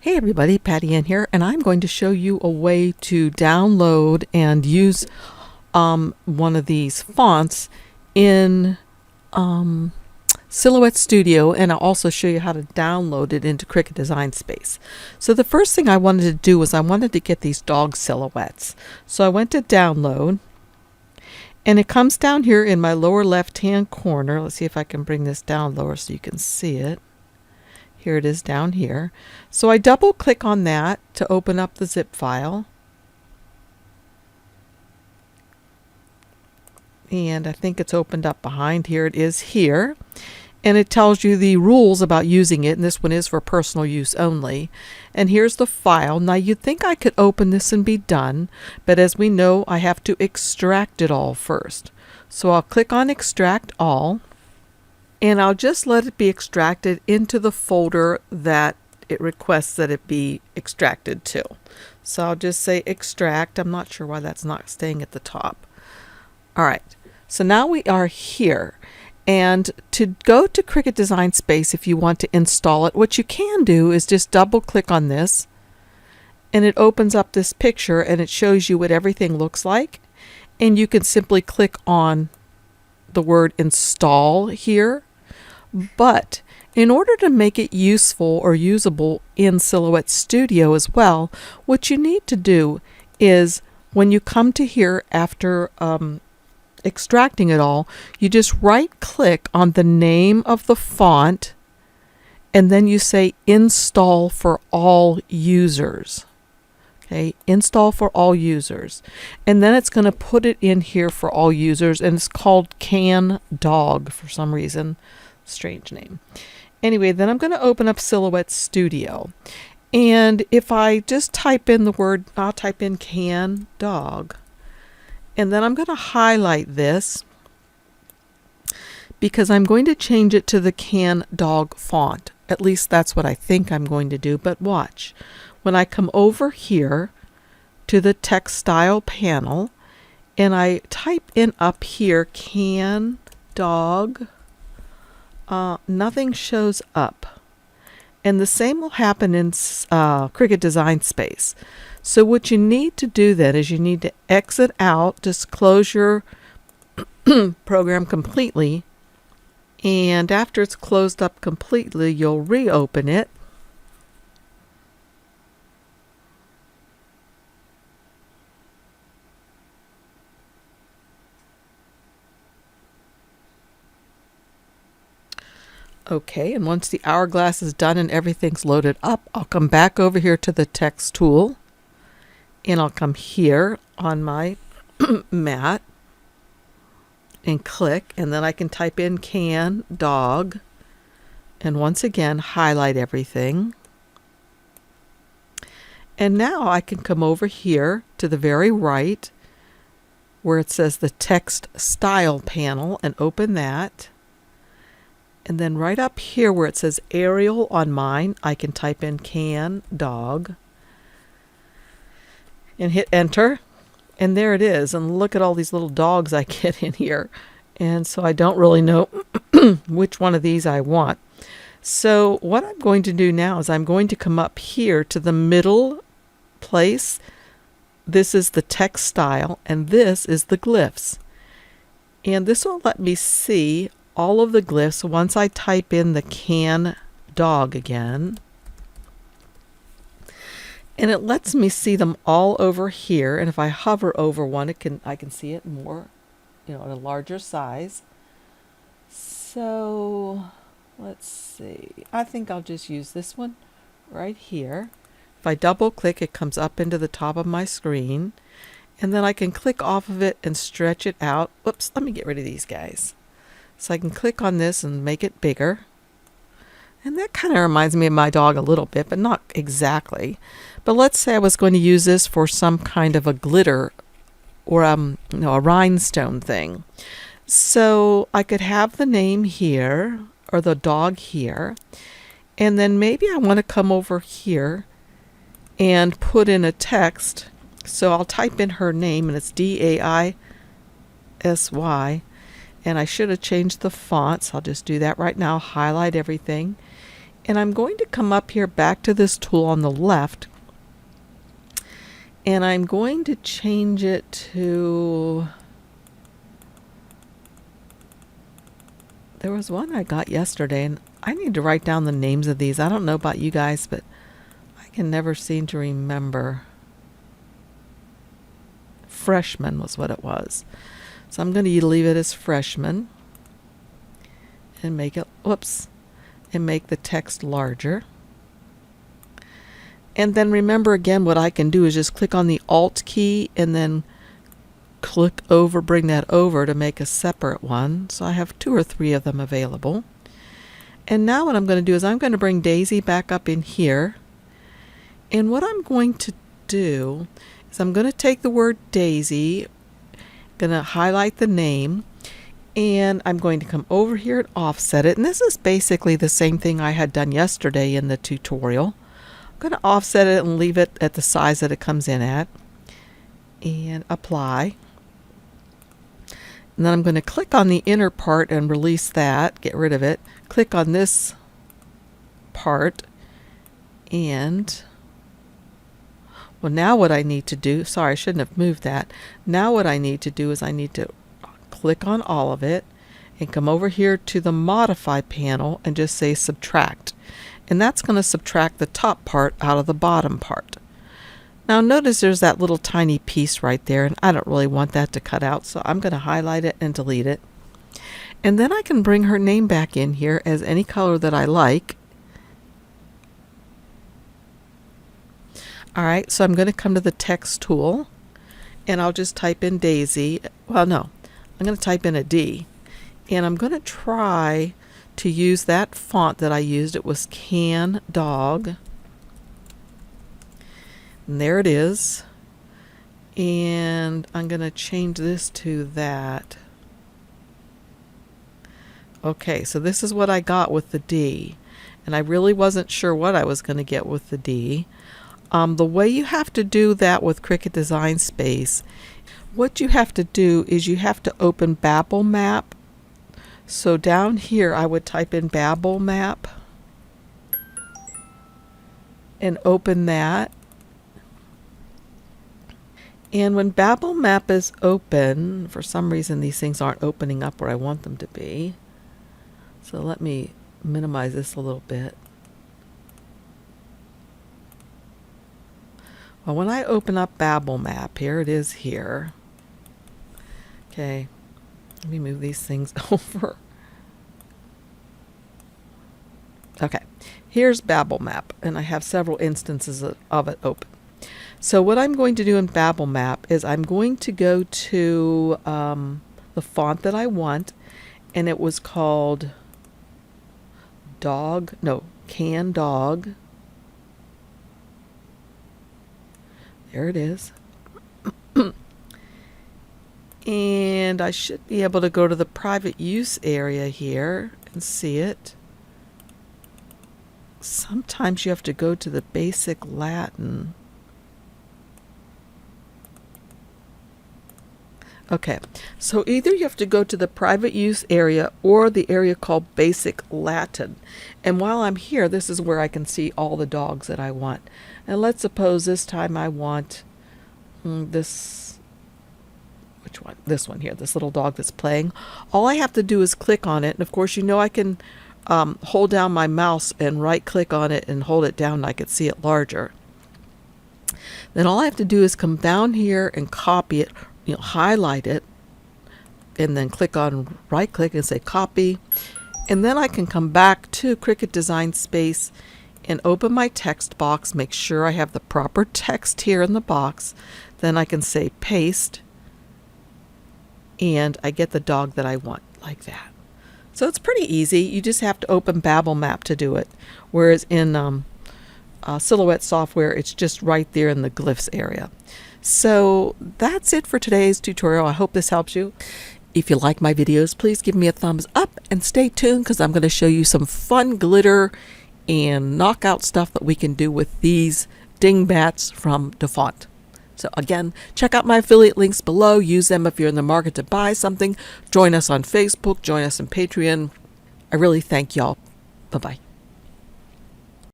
Hey everybody, Patty Ann here, and I'm going to show you a way to download and use one of these fonts in Silhouette Studio, and I'll also show you how to download it into Cricut Design Space. So the first thing I wanted to do was I wanted to get these dog silhouettes. So I went to download, and it comes down here in my lower left hand corner. Let's see if I can bring this down lower so you can see it. Here it is down here. So I double click on that to open up the zip file. And I think it's opened up behind. Here it is here. And it tells you the rules about using it. And this one is for personal use only. And here's the file. Now you'd think I could open this and be done. But as we know, I have to extract it all first. So I'll click on Extract All. And I'll just let it be extracted into the folder that it requests that it be extracted to. So I'll just say extract. I'm not sure why that's not staying at the top. All right, so now we are here. And to go to Cricut Design Space, if you want to install it, what you can do is just double click on this. And it opens up this picture and it shows you what everything looks like. And you can simply click on the word install here. But in order to make it useful or usable in Silhouette Studio as well, what you need to do is when you come to here after extracting it all, you just right click on the name of the font and then you say install for all users. Okay, install for all users. And then it's going to put it in here for all users, and it's called Can Dog for some reason. Strange name. Anyway, then I'm going to open up Silhouette Studio. And if I just type in the word, I'll type in Can Dog. And then I'm going to highlight this because I'm going to change it to the Can Dog font. At least that's what I think I'm going to do, but watch. When I come over here to the text style panel and I type in up here Can Dog, nothing shows up. And the same will happen in Cricut Design Space. So what you need to do then is you need to exit out, just close your program completely, and after it's closed up completely, you'll reopen it. Okay, and once the hourglass is done and everything's loaded up, I'll come back over here to the text tool and I'll come here on my mat and click, and then I can type in Can Dog and once again highlight everything. And now I can come over here to the very right where it says the text style panel and open that. And then right up here where it says Arial on mine, I can type in Can Dog and hit enter. And there it is. And look at all these little dogs I get in here. And so I don't really know which one of these I want. So what I'm going to do now is I'm going to come up here to the middle place. This is the text style and this is the glyphs. And this will let me see all of the glyphs once I type in the Can Dog again. And it lets me see them all over here. And if I hover over one, I can see it more, at a larger size. So let's see. I think I'll just use this one right here. If I double click, it comes up into the top of my screen. And then I can click off of it and stretch it out. Whoops, let me get rid of these guys. So I can click on this and make it bigger. And that kind of reminds me of my dog a little bit, but not exactly. But let's say I was going to use this for some kind of a glitter or a rhinestone thing. So I could have the name here or the dog here. And then maybe I want to come over here and put in a text. So I'll type in her name and it's Daisy. And I should have changed the fonts. I'll just do that right now, highlight everything. And I'm going to come up here back to this tool on the left, and I'm going to change it to, there was one I got yesterday, and I need to write down the names of these. I don't know about you guys, but I can never seem to remember. Freshman was what it was. So I'm going to leave it as freshman and make it, whoops, and make the text larger. And then remember again, what I can do is just click on the Alt key and then click over, bring that over to make a separate one. So I have 2 or 3 of them available. And now what I'm going to do is I'm going to bring Daisy back up in here. And what I'm going to do is I'm going to take the word Daisy, going to highlight the name, and I'm going to come over here and offset it. And this is basically the same thing I had done yesterday in the tutorial. I'm going to offset it and leave it at the size that it comes in at, and apply. And then I'm going to click on the inner part and release that, get rid of it. Click on this part, and well, now what I need to do, sorry, I shouldn't have moved that. Now what I need to do is I need to click on all of it and come over here to the modify panel and just say subtract. And that's going to subtract the top part out of the bottom part. Now notice there's that little tiny piece right there, and I don't really want that to cut out, so I'm going to highlight it and delete it. And then I can bring her name back in here as any color that I like. Alright, so I'm going to come to the text tool, and I'll just type in Daisy. Well, no, I'm going to type in a D. And I'm going to try to use that font that I used. It was Can Dog. And there it is. And I'm going to change this to that. Okay, so this is what I got with the D. And I really wasn't sure what I was going to get with the D. The way you have to do that with Cricut Design Space, what you have to do is you have to open Babel Map. So down here I would type in Babel Map and open that. And when Babel Map is open, for some reason these things aren't opening up where I want them to be. So let me minimize this a little bit. Well, when I open up Babel Map, here it is here. Okay, let me move these things over. Okay, here's Babel Map, and I have several instances of it open. So what I'm going to do in Babel Map is I'm going to go to the font that I want, and it was called Can Dog. There it is. And I should be able to go to the private use area here and see it. Sometimes you have to go to the basic Latin. Okay, so either you have to go to the private use area or the area called basic Latin. And while I'm here, this is where I can see all the dogs that I want. And let's suppose this time I want this, which one? This one here, this little dog that's playing. All I have to do is click on it. And of course, you know, I can hold down my mouse and right click on it and hold it down and I can see it larger. Then all I have to do is come down here and copy it, highlight it, and then click on right click and say copy. And then I can come back to Cricut Design Space and open my text box, make sure I have the proper text here in the box. Then I can say paste, and I get the dog that I want, like that. So it's pretty easy. You just have to open Babel Map to do it. Whereas in Silhouette software, it's just right there in the glyphs area. So that's it for today's tutorial. I hope this helps you. If you like my videos, please give me a thumbs up and stay tuned because I'm going to show you some fun glitter and knockout stuff that we can do with these Dingbats from DaFont. So again, check out my affiliate links below. Use them if you're in the market to buy something. Join us on Facebook. Join us on Patreon. I really thank y'all. Bye-bye.